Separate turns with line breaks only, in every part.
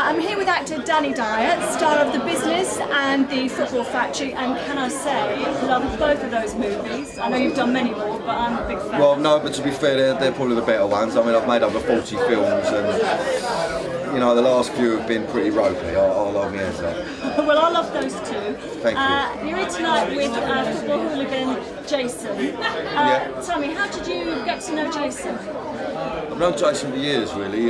I'm here with actor Danny Dyer, star of The Business and The Football Factory, and can I say, love both of those movies. I know you've done many more, but I'm a big fan.
Well, no, but to be fair, they're probably the better ones. I mean, I've made over 40 films, and you know, the last few have been pretty ropey. I'll hold my hands up.
Well, I love those two.
Thank you.
You're here tonight with football hooligan Jason. Tell me, how did you get to know Jason?
I've known Jason for years, really.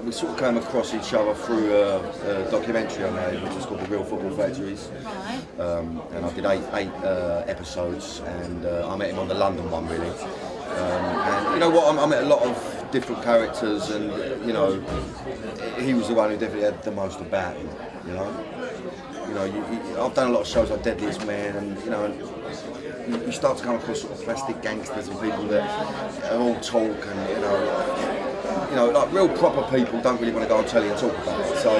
We sort of came across each other through a documentary I made, which is called The Real Football Factories.
Right.
And I did eight episodes, and I met him on the London one, really. And you know what, I met a lot of different characters, and you know, he was the one who definitely had the most about him. You know, I've done a lot of shows like Deadliest Man, and you know, you start to come across sort of plastic gangsters and people that are all talk, and you know, like real proper people don't really want to go on telly and talk about it. So,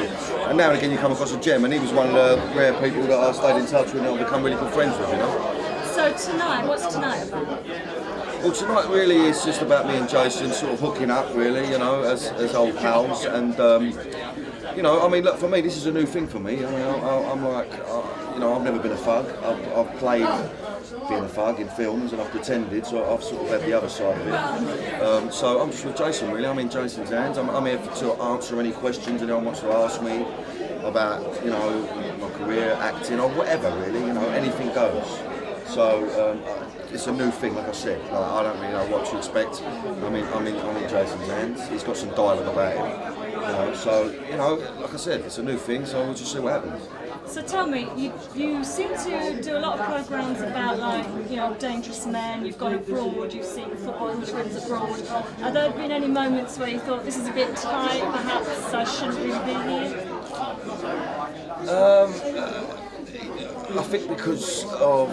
and now and again you come across a gem, and he was one of the rare people that I stayed in touch with and I've become really good friends with. You know.
So tonight, what's tonight about?
Well, tonight really is just about me and Jason sort of hooking up, really, you know, as old pals, and you know, I mean, look, for me, this is a new thing for me. I mean, I'm like, you know, I've never been a thug. I've played being a thug in films, and I've pretended, so I've sort of had the other side of it. So I'm just with Jason, really. I'm in Jason's hands. I'm here to answer any questions anyone wants to ask me about, you know, my career, acting, or whatever, really. You know, anything goes. So it's a new thing, like I said. Like, I don't really know what to expect. I'm in Jason's hands. He's got some dialogue about him. You know, so, you know, like I said, it's a new thing, so we'll just see what happens.
So tell me, you seem to do a lot of programmes about, like, you know, dangerous men. You've gone abroad, you've seen football hooligans abroad. Have there been any moments where you thought, this is a bit tight, perhaps I shouldn't really be here?
I think because of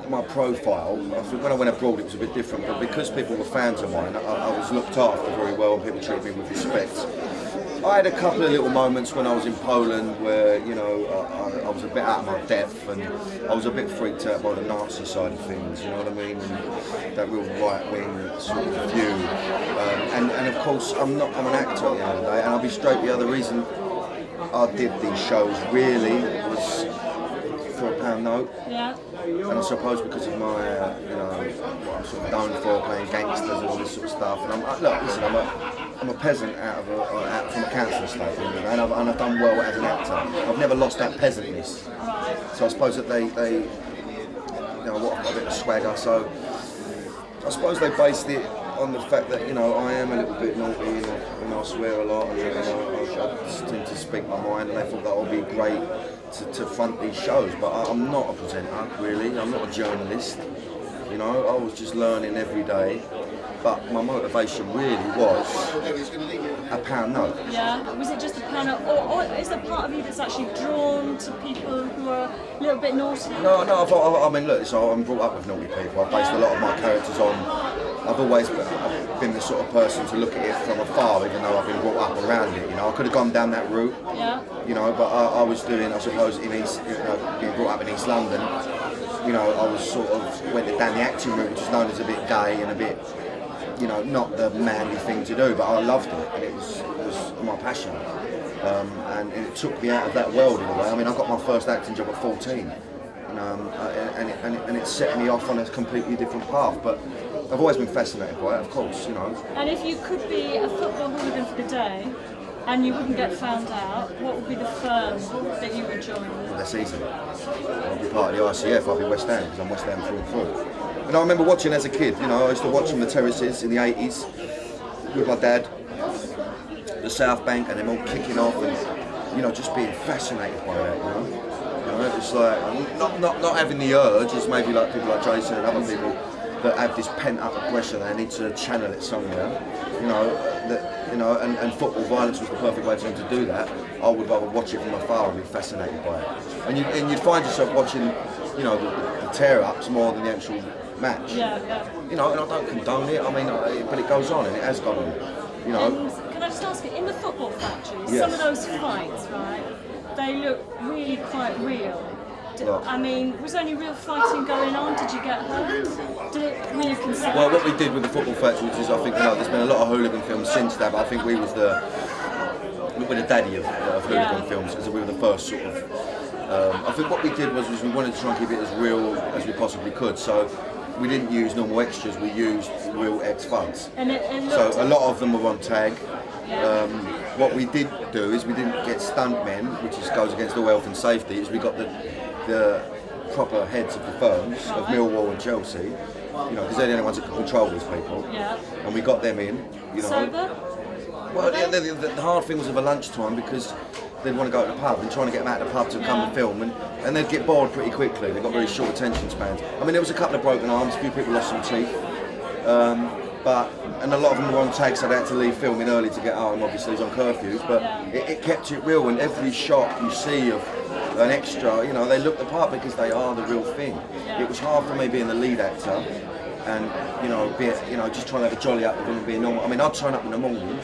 my profile, I think when I went abroad it was a bit different, but because people were fans of mine, I was looked after very well, and people treated me with respect. I had a couple of little moments when I was in Poland where, you know, I was a bit out of my depth, and I was a bit freaked out by the Nazi side of things, you know what I mean, and that real right-wing sort of view. And of course, I'm an actor at the end of the day, and I'll be straight, the other reason I did these shows really was for a pound note.
Yeah.
And I suppose because of my, you know, what I'm sort of known for, playing gangsters and all this sort of stuff. And look, listen, I'm a peasant out from a council estate, you know, and I've done well as an actor. I've never lost that peasantness. So I suppose that they you know, what, I've got a bit of swagger. So I suppose they based it on the fact that, you know, I am a little bit naughty, and I swear a lot, and you know, I just tend to speak my mind, and they thought that would be great to front these shows. But I'm not a presenter, really. I'm not a journalist. You know, I was just learning every day. But my motivation really was a pound note.
Yeah. Was it just a pound note, or is there part of you that's actually drawn to people who are a little bit naughty?
No. I mean, look. So I'm brought up with naughty people. I've based a lot of my characters on. I've always been the sort of person to look at it from afar, even though I've been brought up around it. You know, I could have gone down that route.
Yeah.
You know, but I was doing, I suppose, in East, you know, being brought up in East London. You know, I was sort of went down the acting route, which is known as a bit gay and a bit, you know, not the manly thing to do. But I loved it, and it was my passion. And it took me out of that world in a way. I mean, I got my first acting job at 14, and it set me off on a completely different path. But I've always been fascinated by it, of course, you know. And
if you could be a football hooligan for the day, and you wouldn't get found out, what would be the firm that you would join?
Well, that's easy. I'll be part of the ICF, I'll be West Ham, because I'm West Ham through and through. And I remember watching as a kid, you know, I used to watch from the terraces in the 80s with my dad, the South Bank, and them all kicking off, and, you know, just being fascinated by that, you know. It's like, not having the urge, as maybe like people like Jason and other people that have this pent-up aggression and they need to channel it somewhere, you know, and football violence was the perfect way for them to do that. I would rather watch it from afar and be fascinated by it. And you'd find yourself watching, you know, the tear-ups more than the actual match.
Yeah.
You know, and I don't condone it, I mean, but it goes on, and it has gone on, you know.
And can I just ask you, in the Football Factory,
yes.
Some of those fights, right, they look really quite real. I mean, was there any real fighting going on? Did you get hurt? Were you considered?
Well, what we did with the Football Factory, which is, I think, you know, there's been a lot of hooligan films since that, but I think we was we're the daddy of hooligan films because we were the first sort of. I think what we did was we wanted to try and keep it as real as we possibly could. So we didn't use normal extras. We used real ex-thugs. So a lot of them were on tag. What we did do is we didn't get stuntmen, which goes against all health and safety. Is we got the proper heads of the firms of Millwall and Chelsea. You know, because they're the only ones that can control these people. Yeah. And we got them in. You know.
Sober?
Well, the hard thing was over lunchtime because they'd want to go to the pub and trying to get them out of the pub to come and film, and they'd get bored pretty quickly. They've got very short attention spans. I mean, there was a couple of broken arms, a few people lost some teeth, and a lot of them were on tag, so they had to leave filming early to get home. Obviously, it was on curfews, but it kept it real. And every shot you see of an extra, you know, they look the part because they are the real thing. It was hard for me being the lead actor. And just trying to have a jolly up with them and be normal. I mean, I'd turn up in the morning,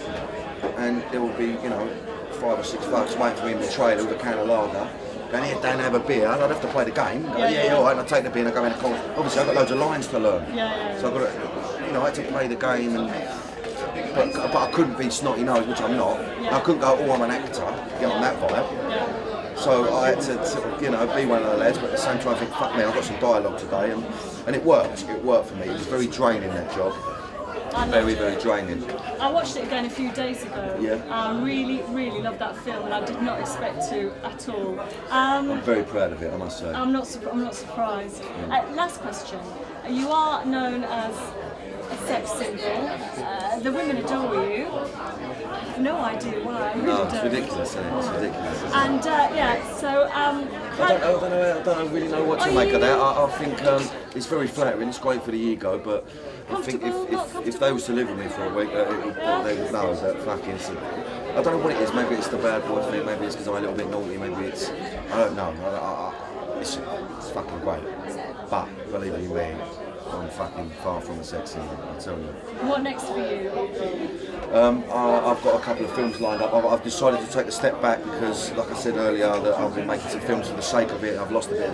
and there would be, 5 or 6 folks waiting for me in the trailer with a can of lager. Going, here, Dan, have a beer. And I'd have to play the game. Go, all right. And I'd take the beer and I'd go in the corner. Obviously, I've got loads of lines to learn. So I've got to, I had to play the game, but I couldn't be snotty nose, which I'm not. I couldn't go, I'm an actor, get on that vibe. So I had to sort of, be one of the lads, but at the same time, I think, fuck me, I've got some dialogue today, and it worked. It worked for me. It was very draining, that job. Very, very draining.
I watched it again a few days ago. I really, really loved that film, and I did not expect to at all.
I'm very proud of it, I must say.
I'm not surprised. Last question. You are known as a sex symbol. The women adore you. I have no idea why.
No, it's ridiculous, isn't it? It's ridiculous.
And
I don't really know what to make of that. I think it's very flattering. It's great for the ego, but I think if they was to live with me for a week, they would know that fucking. I don't know what it is. Maybe it's the bad boy thing. Maybe it's because I'm a little bit naughty. Maybe it's. I don't know. It's fucking great. But believe you me, I'm fucking far from a sex symbol, I tell you.
What next for you?
I've got a couple of films lined up. I've decided to take a step back because, like I said earlier, that I've been making some films for the sake of it. I've lost a bit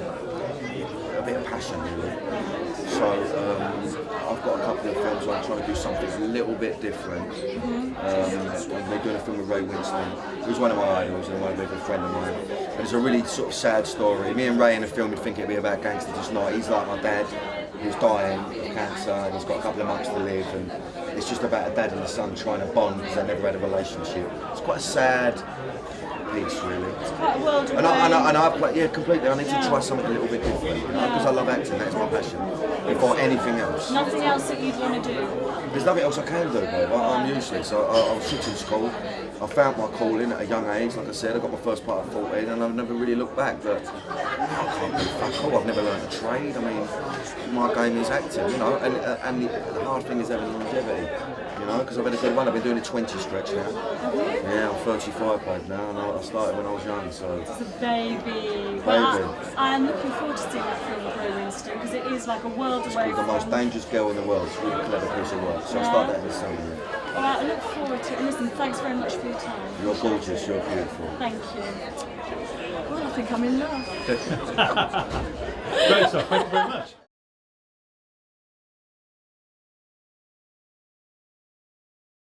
of passion, really. So I've got a couple of films where I'm trying to do something a little bit different. We're doing a film with Ray Winstone, who's one of my idols and a very good friend of mine. And it's a really sort of sad story. Me and Ray in the film would think it'd be about gangsters, just not. He's like my dad. He's dying of cancer and he's got a couple of months to live, and it's just about a dad and a son trying to bond because they never had a relationship. It's quite a sad piece, really.
It's quite a world away.
And I play, completely. I need to try something a little bit different because I love acting. That's my passion. Before anything else.
Nothing else that you'd want to do?
There's nothing else I can do, babe. I'm useless. I was shit in school. I found my calling at a young age. Like I said, I got my first part at 14, and I've never really looked back. But I can't do fuck all. I've never learned a trade. I mean, my game is acting, and the hard thing is having longevity, because I've had a good run. I've been doing a 20 stretch now.
Have you?
Yeah, I'm 35, babe, now, and I started when I was young, so.
It's a baby. Well, I am looking forward to seeing that film with Ray Winstone because it is like a world away
She's the most dangerous girl in the world. It's a really clever piece of work. So I started that this summer.
Well, I look forward to it. And listen, thanks very much for your time.
You're gorgeous. You're beautiful.
Thank you. Well, I think I'm in love.
Great stuff. Thank you very much.